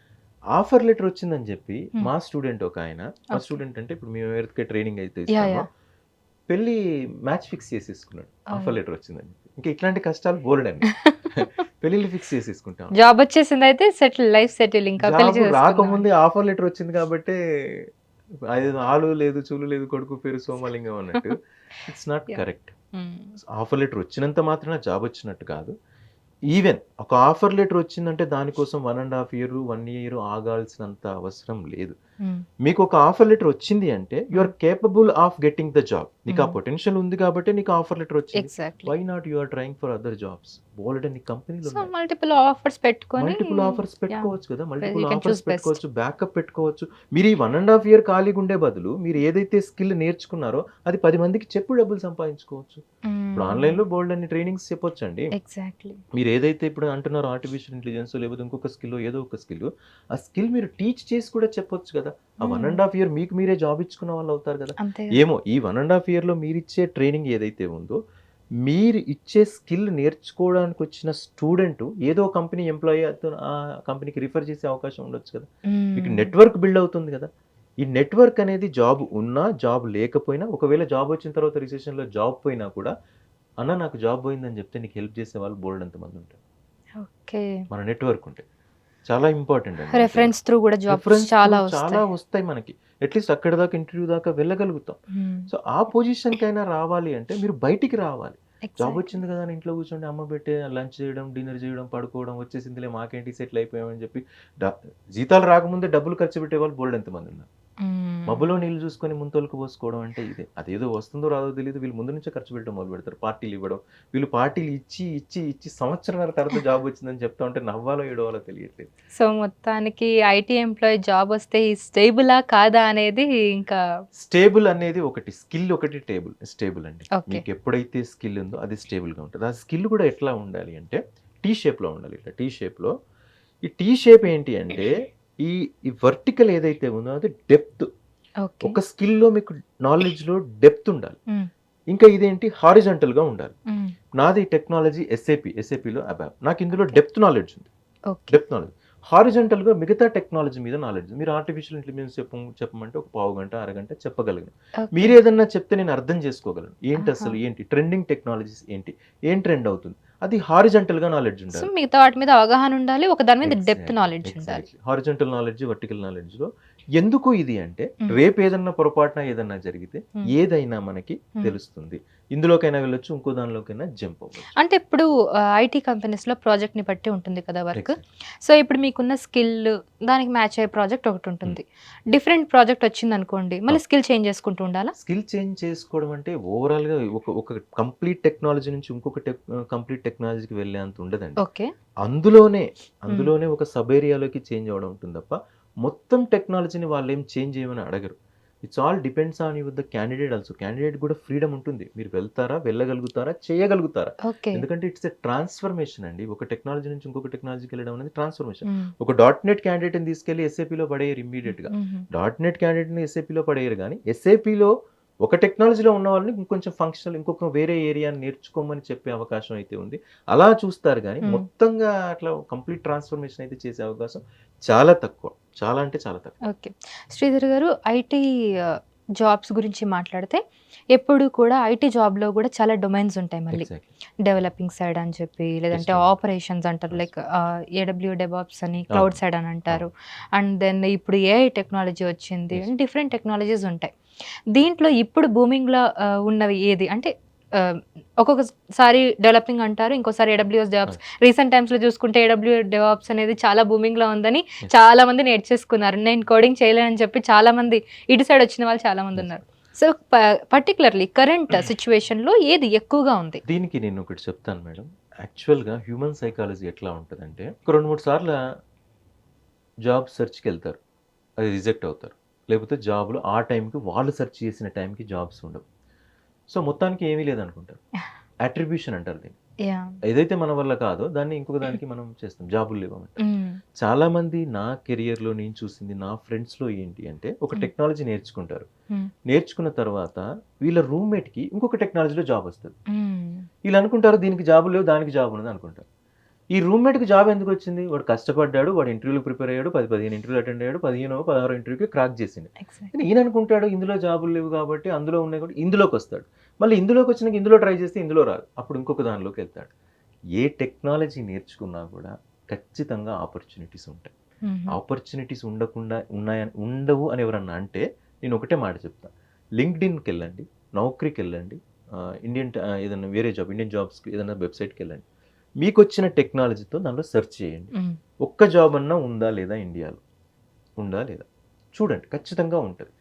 ఆఫర్ లెటర్ వచ్చిందని చెప్పి హ్మ్. మా స్టూడెంట్ ఒకాయన, మా ఓకే. స్టూడెంట్ అంటే ఇప్పుడు మేము ఎవరికైతే ట్రైనింగ్ అయితే యాహ్! ఇస్తామో, యాహ్! పెళ్లి మ్యాచ్ ఫిక్స్ చేసేసుకున్నాడు. ఆఫర్ అయ్యో! లెటర్ వచ్చిందని చెప్పి. ఇంకా ఇట్లాంటి కష్టాలు బోలెడన్ని. పెళ్ళిళ్ళు ఫిక్స్ చేసేసుకుంటాం. జాబ్ వచ్చేసిందయితే లైఫ్ సెటిల్ ఇంకా పెళ్లి జాబ్ చేసేసుకుందాం అని. రాకముందే ఆఫర్ లెటర్ వచ్చింది కాబట్టే అదేదో ఆలు లేదు, చూలు లేదు, కొడుకు పేరు సోమలింగం అన్నట్టు. It's not yeah! కరెక్ట్. హ్మ్. ఆఫర్ లెటర్ వచ్చినంత మాత్రాన జాబ్ వచ్చినట్టు కాదు. ఈవెన్ ఒక ఆఫర్ లెటర్ వచ్చిందంటే దానికోసం 1 ½ ఇయర్, 1 ఇయర్ ఆగాల్సినంత అవసరం లేదు. హ్మ్. మీకు ఒక ఆఫర్ లెటర్ వచ్చింది అంటే you hmm. Are capable of getting the job. నీకు ఆ హ్మ్. పొటెన్షియల్ ఉంది కాబట్టే నీకు ఆఫర్ లెటర్ వచ్చింది. Exactly. Why not you are trying for other jobs? బోలెడన్ని సో, కంపెనీలున్నాయి. మల్టిపుల్ ఆఫర్స్ పెట్టుకొని మల్టిపుల్ ఆఫర్స్ యాహ్! పెట్టుకోవచ్చు కదా! Multiple you can offers choose best. పెట్టుకోవచ్చు. బ్యాకప్ పెట్టుకోవచ్చు. మీరు ఈ 1 ½ ఇయర్ ఖాళీగా ఉండే బదులు మీరు ఏదైతే స్కిల్ నేర్చుకున్నారో అది 10 మందికి చెప్పి డబ్బులు సంపాదించుకోవచ్చు. ఇప్పుడు హ్మ్. ఆన్‌లైన్‌లో బోలెడన్ని ట్రైనింగ్స్ చెప్పొచ్చండి. ఎగ్జాక్ట్‌లీ. మీరు ఏదైతే ఇప్పుడు అంటున్నారో ఆర్టిఫిషియల్ ఇంటెలిజెన్సో లేకపోతే ఇంకొక స్కిల్లో ఏదో ఒక స్కిల్, ఆ స్కిల్ మీరు టీచ్ చేసి కూడా చెప్పొచ్చు కదా! ఆ 1 హ్మ్. ½ ఇయర్ మీకు మీరే జాబ్ ఇచ్చుకున్న వాళ్ళు అవుతారు కదా! అంతే గదా! ఏమో ఈ 1 ½ ఇయర్‌లో మీరిచ్చే ట్రైనింగ్ ఏదైతే ఉందో, మీరు ఇచ్చే స్కిల్ నేర్చుకోవడానికొచ్చిన స్టూడెంట్ ఏదో కంపెనీ ఎంప్లాయీ అతను ఆ కంపెనీకి రిఫర్ చేసే అవకాశం ఉండొచ్చు కదా! మీకు హ్మ్. నెట్వర్క్ బిల్డ్ అవుతుంది కదా! ఈ నెట్వర్క్ అనేది జాబ్ ఉన్నా, జాబ్ లేకపోయినా ఒకవేళ జాబ్ వచ్చిన తర్వాత రిసెషన్‌లో జాబ్ పోయినా కూడా, "అన్న నాకు జాబ్ పోయిందని" చెప్తే నీకు హెల్ప్ చేసేవాళ్ళు బోలెడంత మందుంటారు. ఓకే. మన నెట్వర్క్ ఉంటే. చాలా ఇంపార్టెంట్ అండి నెట్వర్క్. రెఫరెన్స్ త్రూ గూడా జాబ్స్ రిఫరెన్స్ త్రూ చాలా చాలా వస్తాయి. వస్తాయి మనకి. అట్‌లీస్ట్ అక్కడి దాకా ఇంటర్వ్యూ దాకా వెళ్ళగలుగుతాం. హ్మ్. సో, ఆ పొజిషన్‌కైనా రావాలి అంటే మీరు బయటికి రావాలి. Job exactly. వచ్చింది కదా అని ఇంట్లో కూర్చొని అమ్మ పెట్టే లంచ్ చేయడం, డిన్నర్ చేయడం, పడుకోవడం, వచ్చేసిందిలే మాకేంటి సెటిల్ అయిపోయామని చెప్పి డ జీతాలు రాకముందే డబ్బులు ఖర్చు పెట్టేవాళ్ళు బోలెడంతమంది ఉన్నారు. హ్మ్. మబ్బులో నీళ్లు చూసుకొని ముంతోలకు పోసుకోవడం అంటే ఇదే. అదేదో వస్తుందో రాదో తెలీదు. వీళ్ళు ముందు నుంచే ఖర్చు పెట్టడం మొదలుపెడతారు. పార్టీలు ఇవ్వడం. వీళ్ళు పార్టీలు ఇచ్చి సంవత్సరంన్నర తర్వాత జాబ్ వచ్చిందని చెప్తా ఉంటే నవ్వాలో ఏడవాలో తెలియట్లేదు. సో, మొత్తానికి ఐటీ ఎంప్లాయీ జాబొస్తే స్టేబులా? కాదా? అనేది ఇంకా స్టేబుల్ అనేది ఒకటి. స్కిల్ ఒకటి స్టేబుల్ అండి. ఓకే. మీకెప్పుడైతే స్కిల్ ఉందో అది స్టేబుల్‌గా ఉంటది. ఆ స్కిల్ కూడా ఎట్లా ఉండాలి అంటే టీ షేప్‌లో ఉండాలి. ఇట్లా టీ షేప్‌లో. ఈ టీ షేప్ ఏంటి అంటే ఈ ఈ వర్టికల్ ఏదైతే ఉందో అది డెప్త్. ఓకే. ఒక స్కిల్‌లో మీకు నాలెడ్జ్‌లో డెప్త్ ఉండాలి. హ్మ్. ఇంకా ఇదేంటి హారిజాంటల్‌గా ఉండాలి. హ్మ్. నాది టెక్నాలజీ ఎస్ఏపీలో అబాప్. నాకు ఇందులో ఓకే. డెప్త్ నాలెడ్జ్ ఉంది. ఓకే. Depth knowledge. హారిజాంటల్‌గా మిగతా టెక్నాలజీ మీద నాలెడ్జ్. మీరు ఆర్టిఫిషియల్ ఇంటెలిజెన్స్ చెప్పమంటే ఒక పావుగంట, అరగంట చెప్పగలను. ఓకే. మీరేదన్నా చెప్తే నేను అర్థం చేసుకోగలను. ఆహా! ఏంటి? ట్రెండింగ్ టెక్నాలజీస్ ఏంటి? ఏం ట్రెండ్ అవుతుంది? అది హారిజాంటల్‌గా నాలెడ్జ్ సో, ఉండాలి. మిగతా వాటి మీద అవగాహన ఉండాలి. ఒక దాని మీద డెప్త్ ఎగ్జాక్ట్‌లీ. నాలెడ్జ్ ఉండాలి. హారిజాంటల్ నాలెడ్జ్, వర్టికల్ నాలెడ్జ్‌లో ఎందుకు ఇది అంటే, హ్మ్. రేపేదన్నా పొరపాటున ఏదన్నా జరిగితే హ్మ్. ఏదైనా మనకి హ్మ్. తెలుస్తుంది. ఇందులోకైనా వెళ్ళొచ్చు, ఇంకో దానిలోకైనా జంప్ అవ్వచ్చు. అంటే ఇప్పుడు ఐటీ కంపెనీస్‌లో ప్రాజెక్ట్‌ని బట్టి ఉంటుంది కదా వర్క్. ఎగ్జాక్ట్‌లీ. సో, ఇప్పుడు మీకున్న స్కిల్ దానికి మ్యాచ్ అయ్యే ప్రాజెక్ట్ హ్మ్. ఒకటుంటుంది. డిఫరెంట్ ప్రాజెక్ట్ వచ్చిందనుకోండి, ఆ! మళ్ళీ స్కిల్ చేంజ్ చేసుకుంటూ ఉండాలా? స్కిల్ చేంజ్ చేసుకోవడం అంటే ఓవరాల్‌గా ఒక కంప్లీట్ టెక్నాలజీ నుంచి ఇంకొక కంప్లీట్ టెక్నాలజీకి వెళ్ళేంత ఉండదండి. ఓకే. అందులోనే, హ్మ్. అందులోనే ఒక సబ్ ఏరియాలోకి చేంజ్ అవ్వడం ఉంటుంది తప్ప, మొత్తం టెక్నాలజీని వాళ్ళేం చేంజ్ చేయమని అడగరు. It's all depends on you the candidate also. Candidate కూడా ఫ్రీడమ్ ఉంటుంది. మీరు వెళ్తారా? వెళ్ళగలుగుతారా? చేయగలుగుతారా? ఓకే. ఎందుకంటే ఇట్స్ ఎ ట్రాన్స్‌ఫర్మేషన్ అండి. ఒక టెక్నాలజీ నుంచి ఇంకొక టెక్నాలజీకి వెళ్ళడం అనేది ట్రాన్స్‌ఫర్మేషన్. హ్మ్. ఒక డాట్ నెట్ క్యాండిడేట్‌ని తీసుకెళ్ళి ఎస్ఏపీలో పడేయరు ఇమ్మీడియేట్‌గా. హుహు. డాట్ నెట్ క్యాండిడేట్‌ని ఎస్ఏపీలో పడేయరు గానీ, ఎస్ఏపీలో ఒక టెక్నాలజీలో ఉన్న వాళ్ళని ఇంకొంచెం ఫంక్షనల్ ఇంకొక వేరే ఏరియాని నేర్చుకోమని చెప్పే అవకాశం అయితే ఉంది. అలా చూస్తారు గానీ, హ్మ్. మొత్తంగా అట్లా కంప్లీట్ ట్రాన్స్‌ఫర్మేషన్ అయితే చేసే అవకాశం చాలా తక్కువ. చాలా అంటే చాలా తక్కువ. ఓకే. శ్రీధర్ గారు ఐటీ జాబ్స్ గురించి మాట్లాడితే ఎప్పుడు కూడా ఐటీ జాబ్‌లో కూడా చాలా డొమైన్స్ ఉంటాయి మళ్ళీ. ఎగ్జాక్ట్‌లీ. డెవలపింగ్ సైడ్ అని చెప్పి, లేదంటే టెస్టింగ్. ఆపరేషన్స్ అంటారు. లైక్ ఏడబ్ల్యూ డెవాప్స్ అని, క్లౌడ్ అవును. సైడ్ అని అంటారు. అవును. అండ్ దెన్ ఇప్పుడు ఏఐ టెక్నాలజీ వచ్చింది. యెస్. డిఫరెంట్ టెక్నాలజీస్ ఉంటాయి. దీంట్లో ఇప్పుడు బూమింగ్‌లో ఉన్నవి ఏది? అంటే ఒక్కొక్కసారి డెవలపింగ్ అంటారు. ఇంకోసారి ఏడబ్ల్యూఎస్ డెవాప్స్. అవును. రీసెంట్ టైమ్స్‌లో చూసుకుంటే ఏడబ్ల్యూ డెవాప్స్ అనేది చాలా బూమింగ్‌లో ఉందని యెస్. చాలా మంది నేర్చేసుకున్నారు. నేను కోడింగ్ చేయలేనని చెప్పి చాలా మంది ఇటు సైడ్ వచ్చిన వాళ్ళు చాలా మంది యెస్. ఉన్నారు. సో, పర్టిక్యులర్‌లీ కరెంట్ సిట్యుయేషన్‌లో ఏది ఎక్కువగా ఉంది? దీనికి నేను ఒకటి చెప్తాను మేడం. యాక్చువల్‌గా హ్యూమన్ సైకాలజీ ఎట్లా ఉంటదంటే, ఒక 2, 3 సార్ల జాబ్ సెర్చ్‌కెళ్తారు. అది రిజెక్ట్ అవుతారు. లేకపోతే జాబ్‌లో ఆ టైంకి వాళ్ళు సెర్చ్ చేసిన టైంకి జాబ్స్ ఉండవు. సో, మొత్తానికి ఏమీ లేదనుకుంటారు. అట్రిబ్యూషన్ అంటారు దీన్ని. యాహ్! ఏదైతే మన వల్ల కాదో దాన్ని ఇంకొక దానికి మనం చేస్తాం. జాబులు లేవమంటాం. హ్మ్. చాలామంది నా కెరియర్‌లో నేను చూసింది నా ఫ్రెండ్స్‌లో ఏంటి అంటే, ఒక హ్మ్. టెక్నాలజీ నేర్చుకుంటారు. హ్మ్. నేర్చుకున్న తర్వాత వీళ్ళ రూమ్‌మేట్‌కి ఇంకొక టెక్నాలజీలో జాబ్ వస్తది. హ్మ్. వీళ్ళు అనుకుంటారు దీనికి జాబులు లేవు, దానికి జాబ్ ఉన్నది అనుకుంటారు. ఈ రూమ్‌మేట్‌కి జాబ్ ఎందుకొచ్చింది? వాడు కష్టపడ్డాడు, వాడు ఇంటర్వ్యూ‌లకి ప్రిపేర్ అయ్యాడు, 10, 15 ఇంటర్వ్యూలు అటెండ్ అయ్యాడు, 15, 16 ఇంటర్వ్యూకి క్రాక్ చేసిండు. ఎగ్జాక్ట్. కానీ ఈయన అనుకుంటాడు ఇందులో జాబులు లేవు కాబట్టి, అందులో ఉన్నాయి కాబట్టి ఇందులోకొస్తాడు. మళ్ళీ ఇందులోకొచ్చినాక ఇందులో ట్రై చేస్తే ఇందులో రాదు. అప్పుడు ఇంకొక దానిలోకెళ్తాడు. ఏ టెక్నాలజీ నేర్చుకున్నా కూడా ఖచ్చితంగా ఆపర్చునిటీస్ ఉంటాయి. హుహు. ఆపర్చునిటీస్ ఉండకుండా ఉండవు అని ఎవరన్నా అంటే నేను ఒకటే మాట చెప్తా. లింక్డ్ఇన్‌కెళ్ళండి, నౌకరీకెళ్ళండి, ఏదైనా వేరే జాబ్ ఇండియన్ జాబ్స్‌కి ఏదైనా వెబ్‌సైట్‌కెళ్ళండి. మీకొచ్చిన టెక్నాలజీతో దాంట్లో సెర్చ్ చేయండి. హ్మ్. ఒక్క జాబ్ అన్నా ఉందా లేదా ఇండియాలో? ఉందా లేదా? చూడండి ఖచ్చితంగా ఉంటది.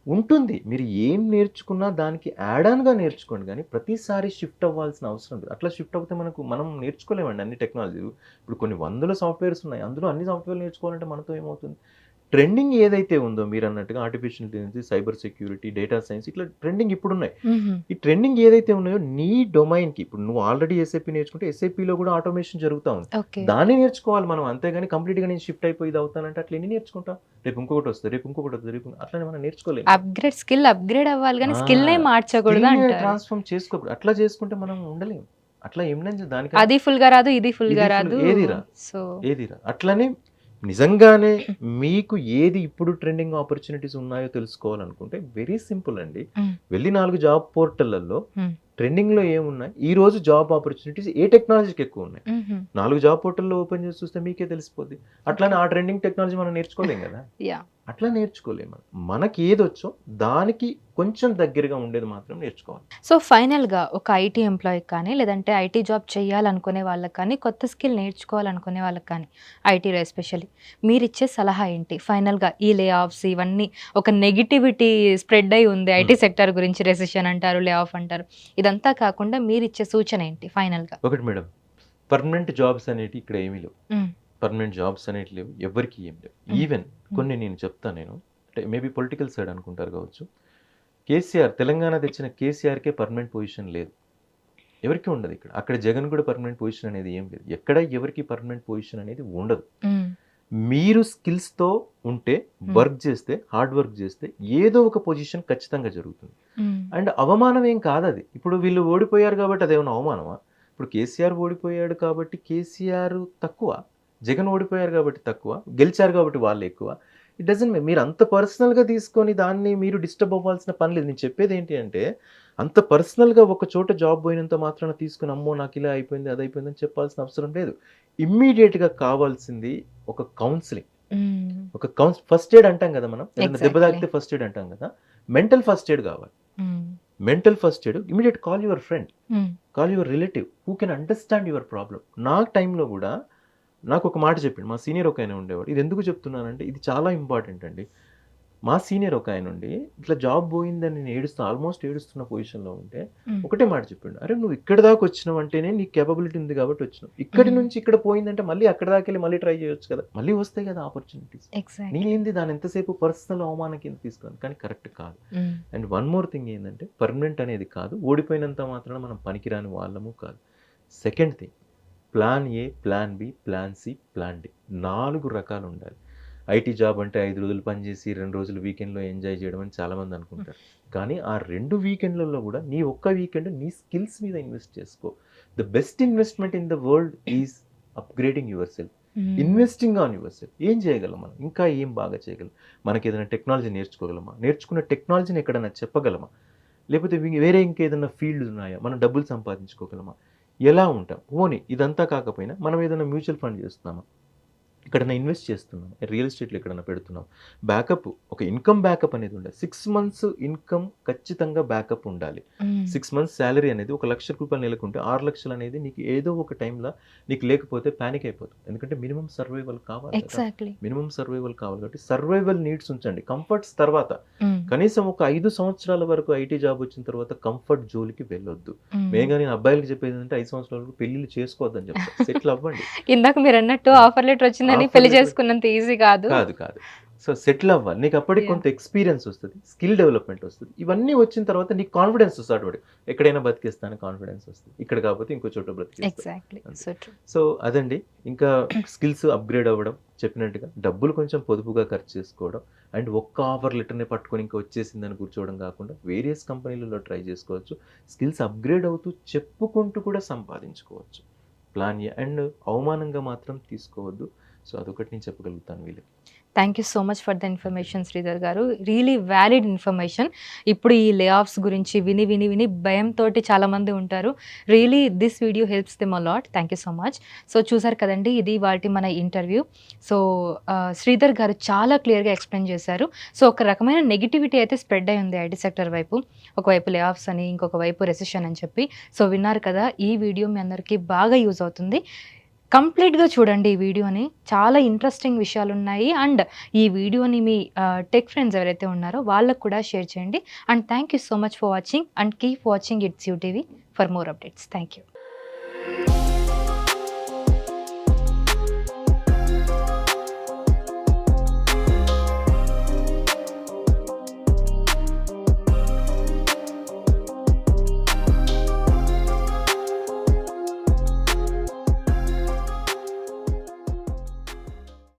ఉంటుంది. మీరు ఏం నేర్చుకున్నా దానికి యాడ్ ఆన్‌గా నేర్చుకోండి గానీ, ప్రతిసారి షిఫ్ట్ అవ్వాల్సిన అవసరం లేదు. అట్లా షిఫ్ట్ అవుతే మనం నేర్చుకోలేమండి అన్ని టెక్నాలజీలు. ఇప్పుడు కొన్ని వందల సాఫ్ట్‌వేర్స్ ఉన్నాయి. అందులో అన్ని సాఫ్ట్‌వేర్లు నేర్చుకోవాలంటే మనతో ఏమవుతుంది? ట్రెండింగ్ ఏదైతే ఉందో మీరన్నట్టుగా artificial intelligence, cyber security, data science ఇట్లా ట్రెండింగ్ ఇప్పుడున్నాయి. హుహు. ఈ ట్రెండింగ్ ఏదైతే ఉన్నాయో నీ డొమైన్‌కి ఇప్పుడు నువ్వు ఆల్రెడీ ఎస్ఏపీ నేర్చుకుంటే ఎస్ఏపీలో కూడా ఆటోమేషన్ జరుగుతా ఉంది. ఓకే. దాన్ని నేర్చుకోవాలి మనం. అంతేగాని కంప్లీట్‌గా నేను షిఫ్ట్ అయిపోయి ఇది అవుతానంటే అట్లా ఎన్ని నేర్చుకుంటాం? రేపు ఇంకొకటొస్తది, రేపు ఇంకొకటొస్తది, అట్లనే మనం నేర్చుకోలేం కదా! స్కిల్ అప్‌గ్రేడ్ అవ్వాలి గానీ ఆ! స్కిల్‌నే మార్చకూడదు స్కిల్‌ని అంటారు. ట్రాన్స్‌ఫార్మ్ చేసుకోకూడదు. అట్లా చేసుకుంటే మనం ఉండలేం. అట్లా ఏం దానికన్నా అది ఫుల్‌గా రాదు, ఇది ఫుల్‌గా ఇది ఫుల్ రాదు. ఏది రాదు. సో ఏది రాదు. అట్లనే నిజంగానే మీకు ఏది ఇప్పుడు ట్రెండింగ్ ఆపర్చునిటీస్ ఉన్నాయో తెలుసుకోవాలనుకుంటే వెరీ సింపుల్ అండి. హ్మ్. వెళ్లి 4 జాబ్ పోర్టల్‌లలో హ్మ్. ట్రెండింగ్‌లో ఏమున్నాయి? ఈరోజు జాబ్ ఆపర్చునిటీస్ ఏ టెక్నాలజీకి ఎక్కువ ఉన్నాయి? హుహు. 4 జాబ్ పోర్టల్‌లో ఓపెన్ చేసి చూస్తే మీకే తెలిసిపోద్ది. అట్లనే ఆ ట్రెండింగ్ టెక్నాలజీ మనం నేర్చుకోలేం గదా! యాహ్! అట్లా నేర్చుకోలేం మనం. మనకి ఏదొచ్చో దానికి కొంచెం దగ్గరగా ఉండేది మాత్రం నేర్చుకోవాలి. సో, ఫైనల్‌గా ఒక ఐటీ ఎంప్లాయీకి కానీ, లేదంటే ఐటీ జాబ్ చేయాలనుకునే వాళ్ళకి కానీ, కొత్త స్కిల్ నేర్చుకోవాలనుకునే వాళ్ళకి కానీ, ఐటీలో ఎస్పెషల్లీ మీరిచ్చే సలహా ఏంటి? ఫైనల్‌గా ఈ లే ఆఫ్స్ ఇవన్నీ ఒక నెగటివిటీ స్ప్రెడ్ అయ్యి ఉంది. ఐటీ సెక్టార్ గురించి రెసెషన్ అంటారు, లే ఆఫ్ అంటారు. ఇదంతా కాకుండా మీరిచ్చే సూచన ఏంటి ఫైనల్‌గా? ఒకటి మేడం, పర్మనెంట్ జాబ్స్ అనేటివి ఇక్కడ ఏమీ లేవు. హ్మ్. పర్మనెంట్ జాబ్స్ అనేటివి లేవు. ఎవ్వరికీ ఏం లేవు. హ్మ్. ఈవెన్ హ్మ్. కొన్ని నేను చెప్తాను నేను. అంటే మేబీ పొలిటికల్ సైడ్ అనుకుంటారు కావచ్చు. కేసీఆర్ తెలంగాణ తెచ్చిన కేసీఆర్‌కే పర్మనెంట్ పొజిషన్ లేదు. ఎవరికీ ఉండదు ఇక్కడ. అక్కడ జగన్ కూడా పర్మనెంట్ పొజిషన్ అనేది ఏం లేదు. ఎక్కడ ఎవరికీ పర్మనెంట్ పొజిషన్ అనేది ఉండదు. హ్మ్. మీరు స్కిల్స్‌తో ఉంటే, హ్మ్. వర్క్ చేస్తే, హార్డ్ వర్క్ చేస్తే ఏదో ఒక పొజిషన్ ఖచ్చితంగా జరుగుతుంది. హ్మ్. అండ్ అవమానం ఏం కాదది. ఇప్పుడు వీళ్ళు ఓడిపోయారు కాబట్టి అదేమన్నా అవమానమా? ఇప్పుడు కేసీఆర్ ఓడిపోయాడు కాబట్టి కేసీఆర్ తక్కువ. జగన్ ఓడిపోయారు కాబట్టి తక్కువ. గెలిచారు కాబట్టి వాళ్ళు ఎక్కువ. ఇట్ డజంట్ మీరు అంత పర్సనల్‌గా తీసుకొని దాన్ని మీరు డిస్టర్బ్ అవ్వాల్సిన పని లేదు. నేను చెప్పేదేంటి అంటే, అంత పర్సనల్‌గా ఒక చోట జాబ్ పోయినంత మాత్రాన తీసుకొని అమ్మో! నాకు ఇలా అయిపోయింది, అది అయిపోయిందని చెప్పాల్సిన అవసరం లేదు. ఇమ్మీడియేట్‌గా కావాల్సింది ఒక కౌన్సెలింగ్. హ్మ్. ఒక ఫస్ట్ ఎయిడ్ అంటాం కదా మనం. ఏదైనా దెబ్బ ఎగ్జాక్ట్‌లీ. తాకితే ఫస్ట్ ఎయిడ్ అంటాం కదా! మెంటల్ ఫస్ట్ ఎయిడ్ కావాలి. Hmm. Mental first aid immediate call your friend. Hmm. Call your relative who can understand your problem. నా టైంలో గూడా నాకొక మాట చెప్పిండు. మా సీనియర్ ఒకాయన ఉండేవాడు. ఇది ఎందుకు చెప్తున్నానంటే ఇది చాలా ఇంపార్టెంట్ అండి. మా సీనియర్ ఒకాయనుండి ఇట్లా జాబ్ పోయిందని నేను ఆల్మోస్ట్ ఏడుస్తున్న పొజిషన్‌లో ఉంటే హ్మ్. ఒకటే మాట చెప్పిండు. "అరె! నువ్వు ఇక్కడి దాకా వచ్చినావంటేనే నీకు కేపబిలిటీ ఉంది కాబట్టి వచ్చినావు. ఇక్కడి హ్మ్. నుంచి ఇక్కడ పోయిందంటే మళ్ళీ అక్కడి దాకెళ్ళి మళ్ళీ ట్రై చేయొచ్చు కదా! మళ్ళీ వస్తాయి కదా ఆపర్చునిటీస్." ఎగ్జాక్ట్‌లీ. నేనేంది దాన్ని ఎంతసేపు పర్సనల్ అవమానం కింద తీసుకున్నాను. కానీ కరెక్ట్ కాదు. Hmm. And one more thing ఏందంటే పర్మనెంట్ అనేది కాదు. ఓడిపోయినంత మాత్రాన మనం పనికిరాని వాళ్ళము కాదు. Second thing plan A, plan B, plan C, plan D 4 రకాలుండాలి. ఐటీ జాబ్ అంటే 5 రోజులు పని చేసి 2 రోజులు వీకెండ్‌లో ఎంజాయ్ చేయడం అని చాలామంది అనుకుంటారు. కానీ ఆ 2 వీకెండ్‌లలో కూడా నీ ఒక్క వీకెండ్ నీ స్కిల్స్ మీద ఇన్వెస్ట్ చేసుకో. The best investment in the world is upgrading your self. Investing on your self. ఏం చేయగలం మనం, ఇంకా ఏం బాగా చేయగలం, మనకి ఏదైనా టెక్నాలజీ నేర్చుకోగలమా, నేర్చుకున్న టెక్నాలజీని ఎక్కడైనా చెప్పగలమా, లేకపోతే వేరే ఇంకేదైనా ఫీల్డ్ ఉన్నాయా, మనం డబ్బులు సంపాదించుకోగలమా, ఎలా ఉంటాం. పోనీ ఇదంతా కాకపోయినా మనం ఏదైనా మ్యూచువల్ ఫండ్ చేస్తున్నామా, ఎక్కడైనా ఇన్వెస్ట్ చేస్తున్నాం, రియల్ ఎస్టేట్లో ఎక్కడైనా పెడుతున్నాం, బ్యాకప్ ఒక ఇన్కమ్ బ్యాకప్ అనేది ఉండాలి. 6 మంత్స్ ఇన్కమ్ ఖచ్చితంగా బ్యాకప్ ఉండాలి. 6 మంత్స్ శాలరీ అనేది ఒక ₹1,00,000 నెలకుంటే 6 లక్షలు అనేది నీకు ఏదో ఒక టైంలో నీకు లేకపోతే ప్యానిక్ అయిపోతుంది. ఎందుకంటే మినిమం సర్వైవల్ కావాలి కదా, ఎగ్జాక్ట్లీ. మినిమం సర్వైవల్ కావాలి. కాబట్టి సర్వైవల్ నీడ్స్ ఉంచండి. కంఫర్ట్స్ తర్వాత కనీసం ఒక 5 సంవత్సరాల వరకు ఐటీ జాబ్ వచ్చిన తర్వాత కంఫర్ట్ జోలికి వెళ్ళొద్దు. మెయిన్గా నేను అబ్బాయిలకి చెప్పేది ఏంటంటే 5 సంవత్సరాల వరకు పెళ్లిళ్ళు చేసుకోవద్దని చెప్తాను. సెటిల్ అవ్వండి. ఇందాక మీరు అన్నట్టు ఆఫర్ లెటర్ వచ్చిందని Offer పెళ్లి letter- చేసుకున్నంత ఈజీ కాదు. కాదు. సో సెటిల్ అవ్వాలి. నీకు అప్పటికి Yeah. కొంత ఎక్స్పీరియన్స్ వస్తుంది, స్కిల్ డెవలప్మెంట్ వస్తుంది. ఇవన్నీ వచ్చిన తర్వాత నీకు కాన్ఫిడెన్స్ వస్తుంది. ఆటోమేటిక్ ఎక్కడైనా బతికేస్తాను కాన్ఫిడెన్స్ వస్తుంది. ఇక్కడ కాకపోతే ఇంకో చోట బతికేస్తాను. ఎగ్జాక్ట్లీ. అంతే. So true. సో అదండి. ఇంకా స్కిల్స్ అప్గ్రేడ్ అవ్వడం, చెప్పినట్టుగా డబ్బులు కొంచెం పొదుపుగా ఖర్చు చేసుకోవడం, అండ్ ఒక్క ఆఫర్ లెటర్ని పట్టుకొని ఇంకా వచ్చేసిందని కూర్చోవడం కాకుండా వేరియస్ కంపెనీలలో ట్రై చేసుకోవచ్చు. స్కిల్స్ అప్గ్రేడ్ అవుతూ చెప్పుకుంటూ కూడా సంపాదించుకోవచ్చు. ప్లాన్ అండ్ అవమానంగా మాత్రం తీసుకోవద్దు. సో అదొకటి నేను చెప్పగలుగుతాను వీళ్ళకి. Thank you so much for the information Sridhar garu. Really valid information. ఇప్పుడు ఈ లే ఆఫ్స్ గురించి విని భయంతో చాలామంది ఉంటారు. Really this video helps them a lot. Thank you so much. So చూసారు కదండి, ఇది వాటి మన ఇంటర్వ్యూ. సో శ్రీధర్ గారు చాలా క్లియర్గా ఎక్స్ప్లెయిన్ చేశారు. సో ఒక రకమైన నెగిటివిటీ అయితే స్ప్రెడ్ అయి ఉంది ఐటీ సెక్టర్ వైపు. ఒకవైపు లే ఆఫ్స్ అని, ఇంకొక వైపు రెసెషన్ అని చెప్పి. సో విన్నారు కదా, ఈ వీడియో మీ అందరికీ బాగా యూజ్ అవుతుంది. కంప్లీట్గా చూడండి ఈ వీడియోని. చాలా ఇంట్రెస్టింగ్ విషయాలు ఉన్నాయి. అండ్ ఈ వీడియోని మీ టెక్ ఫ్రెండ్స్ ఎవరైతే ఉన్నారో వాళ్ళకు కూడా షేర్ చేయండి. And thank you so much for watching and keep watching it's you TV for more updates. Thank you.